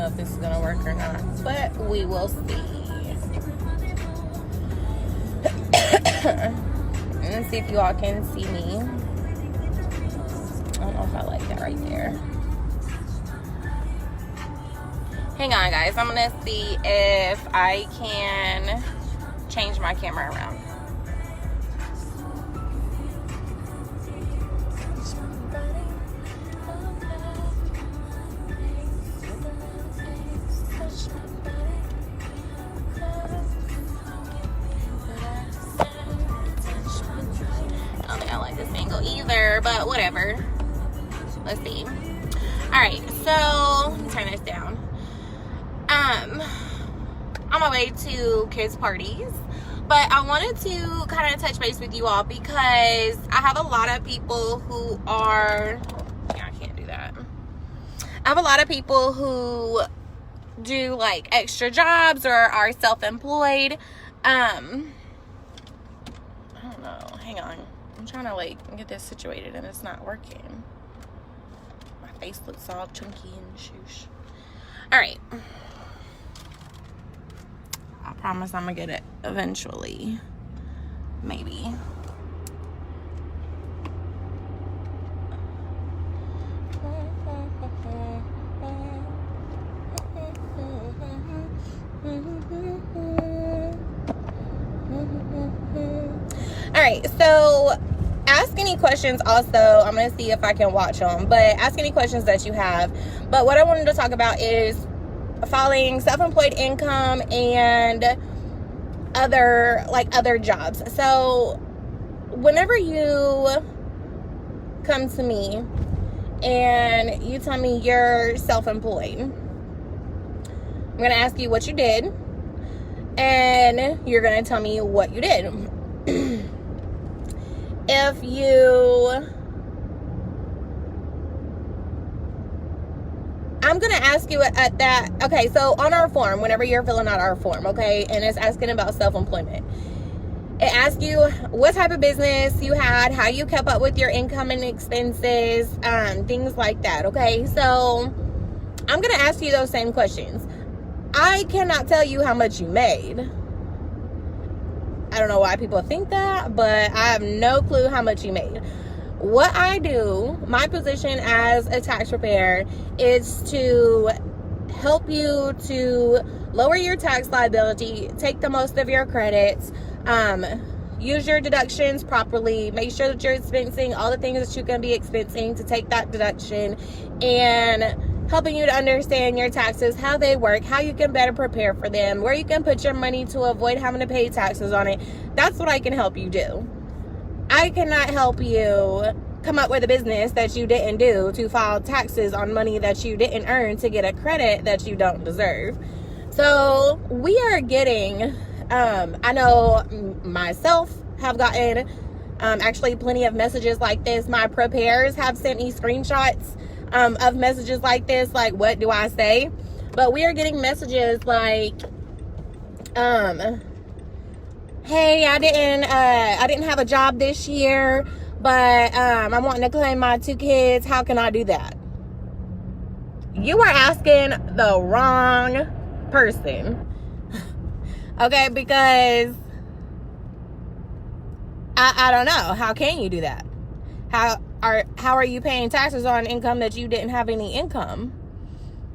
know if this is gonna work or not, but we will see. Let's see if you all can see me. I don't know if I like that right there. Hang on, guys. I'm gonna see if I can change my camera around. I don't think I like this angle either, but whatever. Let's see. Alright, so let me turn this down. On my way to kids' parties, but I wanted to kind of touch base with you all because I have a lot of people who are, yeah, I can't do that. I have a lot of people who do like extra jobs or are self-employed. I don't know, hang on. I'm trying to like get this situated and it's not working. My face looks all chunky and shoosh. All right. I promise I'm gonna get it eventually. Maybe. Alright, so ask any questions also. I'm going to see if I can watch them. But ask any questions that you have. But what I wanted to talk about is filing self-employed income and other jobs. So whenever you come to me and you tell me you're self-employed, I'm going to ask you what you did. And you're going to tell me what you did. If you, I'm going to ask you at that, okay, so on our form, whenever you're filling out our form, okay, and it's asking about self-employment, it asks you what type of business you had, how you kept up with your income and expenses, things like that, okay? So I'm going to ask you those same questions. I cannot tell you how much you made. I don't know why people think that, but I have no clue how much you made. What I do, my position as a tax preparer, is to help you to lower your tax liability, take the most of your credits, use your deductions properly, make sure that you're expensing all the things that you're going to be expensing to take that deduction, and helping you to understand your taxes, how they work, how you can better prepare for them, where you can put your money to avoid having to pay taxes on it. That's what I can help you do. I cannot help you come up with a business that you didn't do to file taxes on money that you didn't earn to get a credit that you don't deserve. So we are getting, I know myself have gotten actually plenty of messages like this. My preparers have sent me screenshots of messages like this, like, what do I say? But we are getting messages like, hey, I didn't have a job this year, but I'm wanting to claim my 2 kids. How can I do that? You are asking the wrong person. Okay, because I don't know. How can you do that? How are you paying taxes on income that you didn't have any income?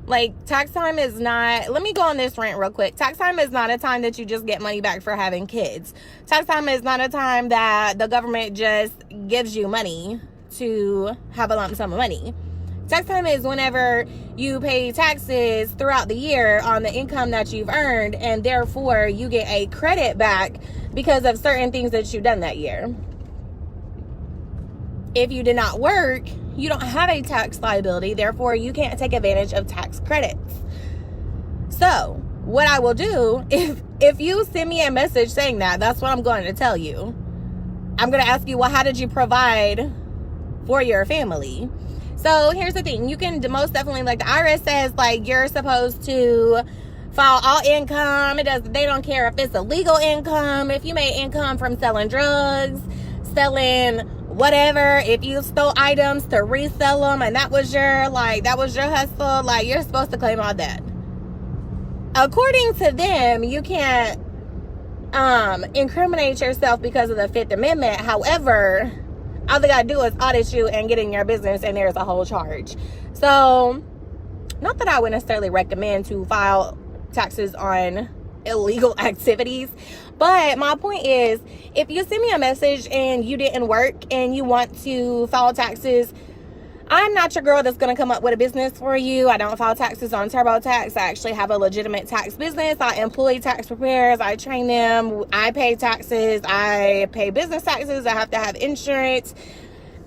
Like, tax time is not, let me go on this rant real quick. Tax time is not a time that you just get money back for having kids. Tax time is not a time that the government just gives you money to have a lump sum of money. Tax time is whenever you pay taxes throughout the year on the income that you've earned, and therefore you get a credit back because of certain things that you've done that year. If you did not work, you don't have a tax liability, therefore you can't take advantage of tax credits. So what I will do, if you send me a message saying that, that's what I'm going to tell you. I'm going to ask you, well, how did you provide for your family? So here's the thing. You can most definitely, like the IRS says, like, you're supposed to file all income. They don't care if it's illegal income, if you made income from selling drugs, selling whatever, if you stole items to resell them and that was your hustle, like, you're supposed to claim all that. according to them, you can't incriminate yourself because of the Fifth Amendment. However, all they gotta do is audit you and get in your business, and there's a whole charge. So, not that I would necessarily recommend to file taxes on illegal activities, but my point is, if you send me a message and you didn't work and you want to file taxes, I'm not your girl that's going to come up with a business for you. I don't file taxes on TurboTax. I actually have a legitimate tax business. I employ tax preparers. I train them. I pay taxes. I pay business taxes. I have to have insurance.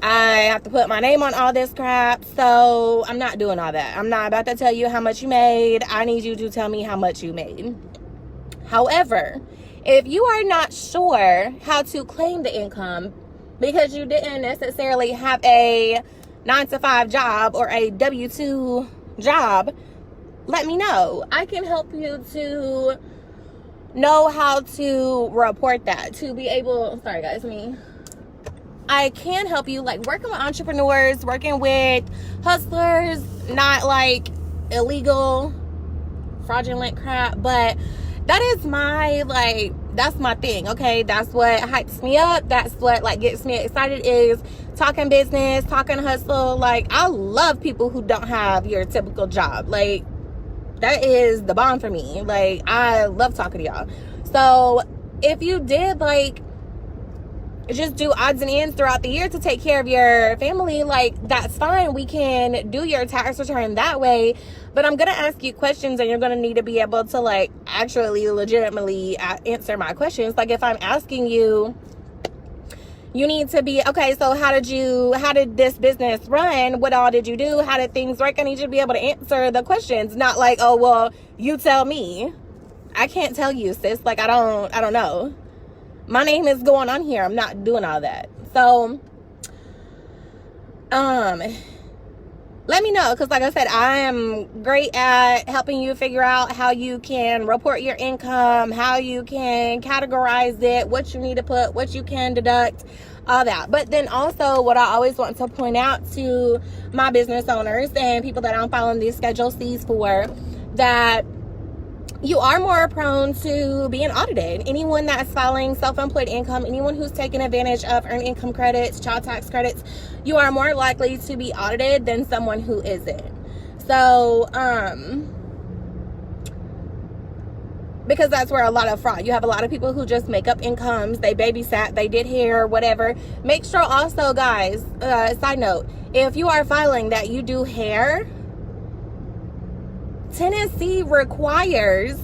I have to put my name on all this crap. So I'm not doing all that. I'm not about to tell you how much you made. I need you to tell me how much you made. However, if you are not sure how to claim the income because you didn't necessarily have a 9-to-5 job or a W-2 job, let me know. I can help you to know how to report that, to be able, sorry guys, I can help you, like, working with entrepreneurs, working with hustlers, not like illegal, fraudulent crap, but that is my, like, that's my thing, okay? That's what hypes me up. That's what, like, gets me excited, is talking business, talking hustle. Like, I love people who don't have your typical job. Like, that is the bomb for me. Like, I love talking to y'all. So, if you did, like, just do odds and ends throughout the year to take care of your family, like, that's fine. We can do your tax return that way. But I'm going to ask you questions, and you're going to need to be able to, like, actually legitimately answer my questions. Like, if I'm asking you, you need to be, okay, so how did this business run? What all did you do? How did things work? I need you to be able to answer the questions, not like, oh, well, you tell me. I can't tell you, sis. Like, I don't know. My name is going on here. I'm not doing all that. So, let me know, because like I said, I am great at helping you figure out how you can report your income, how you can categorize it, what you need to put, what you can deduct, all that. But then also, what I always want to point out to my business owners and people that I'm filing these Schedule Cs for, that you are more prone to being audited. Anyone that's filing self-employed income, anyone who's taking advantage of earned income credits, child tax credits, you are more likely to be audited than someone who isn't. So, because that's where a lot of fraud. You have a lot of people who just make up incomes. They babysat, they did hair, whatever. Make sure also, guys, side note, if you are filing that you do hair, Tennessee requires,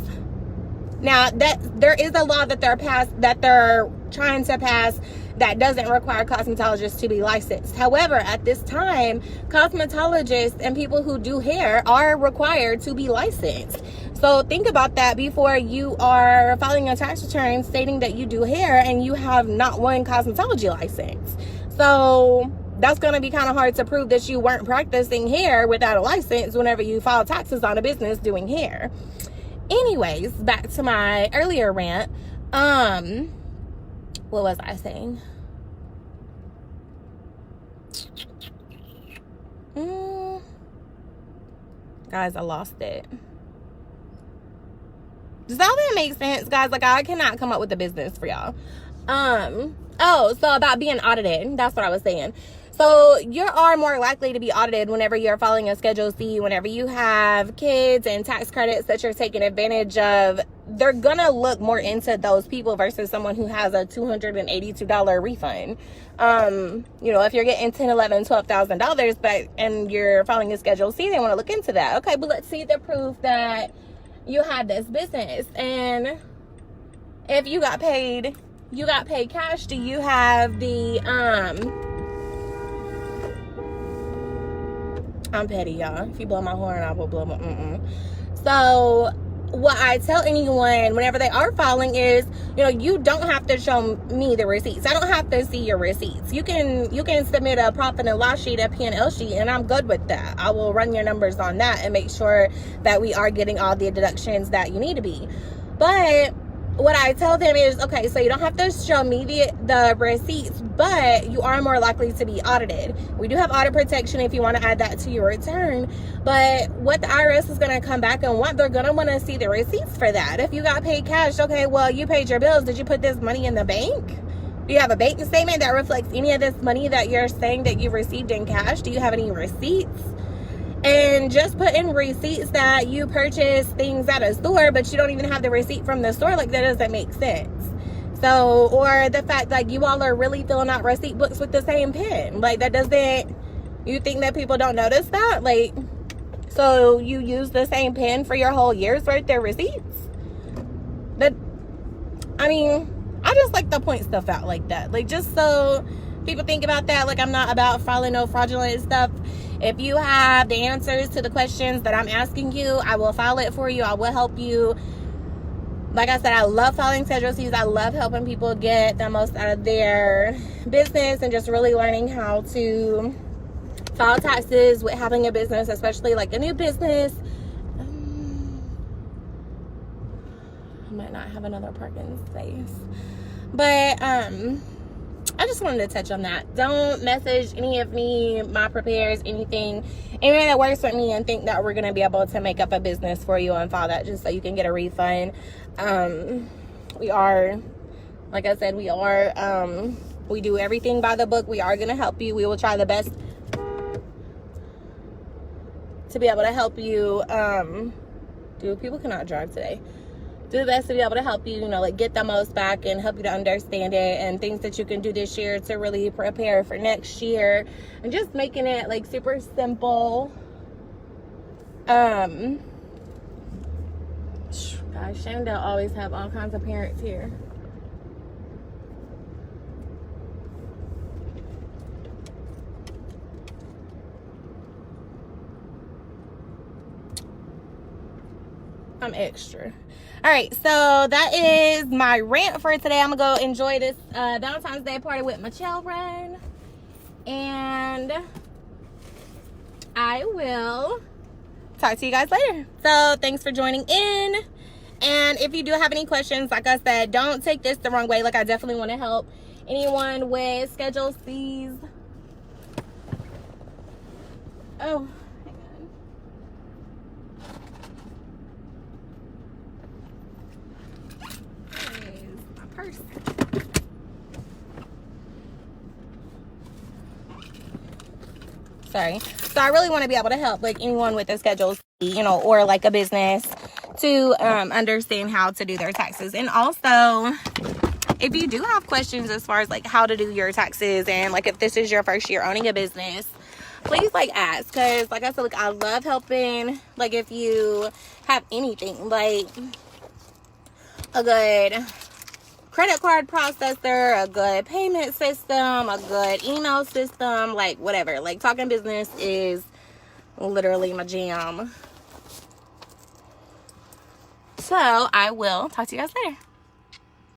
now that there is a law that they're trying to pass that doesn't require cosmetologists to be licensed. However, at this time, cosmetologists and people who do hair are required to be licensed. So think about that before you are filing a tax return stating that you do hair and you have not one cosmetology license. So that's going to be kind of hard to prove that you weren't practicing hair without a license whenever you file taxes on a business doing hair. Anyways, back to my earlier rant. What was I saying? Guys, I lost it. Does all that make sense, guys? Like, I cannot come up with a business for y'all. Oh, so about being audited. That's what I was saying. So you are more likely to be audited whenever you're filing a Schedule C, whenever you have kids and tax credits that you're taking advantage of. They're going to look more into those people versus someone who has a $282 refund. You know, if you're getting $10,000, $11,000, $12,000 back and you're filing a Schedule C, they want to look into that. Okay, but let's see the proof that you had this business. And if you got paid cash, do you have the, I'm petty, y'all. If you blow my horn, I will blow my So what I tell anyone whenever they are filing is, you know, you don't have to show me the receipts. I don't have to see your receipts. You can submit a profit and loss sheet, a P&L sheet, and I'm good with that. I will run your numbers on that and make sure that we are getting all the deductions that you need to be. But what I tell them is, okay, so you don't have to show me the receipts, but you are more likely to be audited. We do have audit protection if you want to add that to your return, but what the IRS is going to come back and want, they're going to want to see the receipts for that. If you got paid cash, okay, well, you paid your bills. Did you put this money in the bank? Do you have a bank statement that reflects any of this money that you're saying that you received in cash? Do you have any receipts? And just put in receipts that you purchase things at a store, but you don't even have the receipt from the store, like that doesn't make sense. So, or the fact like you all are really filling out receipt books with the same pen, like that doesn't, you think that people don't notice that? Like, so you use the same pen for your whole year's worth of receipts? That, I mean, I just like to point stuff out like that, like just so people think about that. Like, I'm not about filing no fraudulent stuff. If you have the answers to the questions that I'm asking you, I will file it for you. I will help you. Like I said, I love filing Schedule Cs. I love helping people get the most out of their business and just really learning how to file taxes with having a business, especially like a new business. I might not have another parking space, but I just wanted to touch on that. Don't message any of me, my prepares, anything that works with me and think that we're going to be able to make up a business for you and file that just so you can get a refund. We are, like I said, we do everything by the book. We are going to help you. We will try the best to be able to help you. Dude, people cannot drive today. Do the best to be able to help you, like get the most back and help you to understand it, and things that you can do this year to really prepare for next year, and just making it like super simple. Guys, Shandell always have all kinds of parents here. I'm extra. All right, so that is my rant for today. I'm gonna go enjoy this Valentine's Day party with my children, and I will talk to you guys later. So thanks for joining in, and if you do have any questions, like I said, don't take this the wrong way. Like, I definitely want to help anyone with Schedule Cs. Oh, sorry. So I really want to be able to help like anyone with a Schedule C, or like a business to understand how to do their taxes. And also, if you do have questions as far as like how to do your taxes, and like if this is your first year owning a business, please like ask, because like I said, like I love helping. Like, if you have anything like a good credit card processor, a good payment system, a good email system, like whatever, like talking business is literally my jam. So I will talk to you guys later.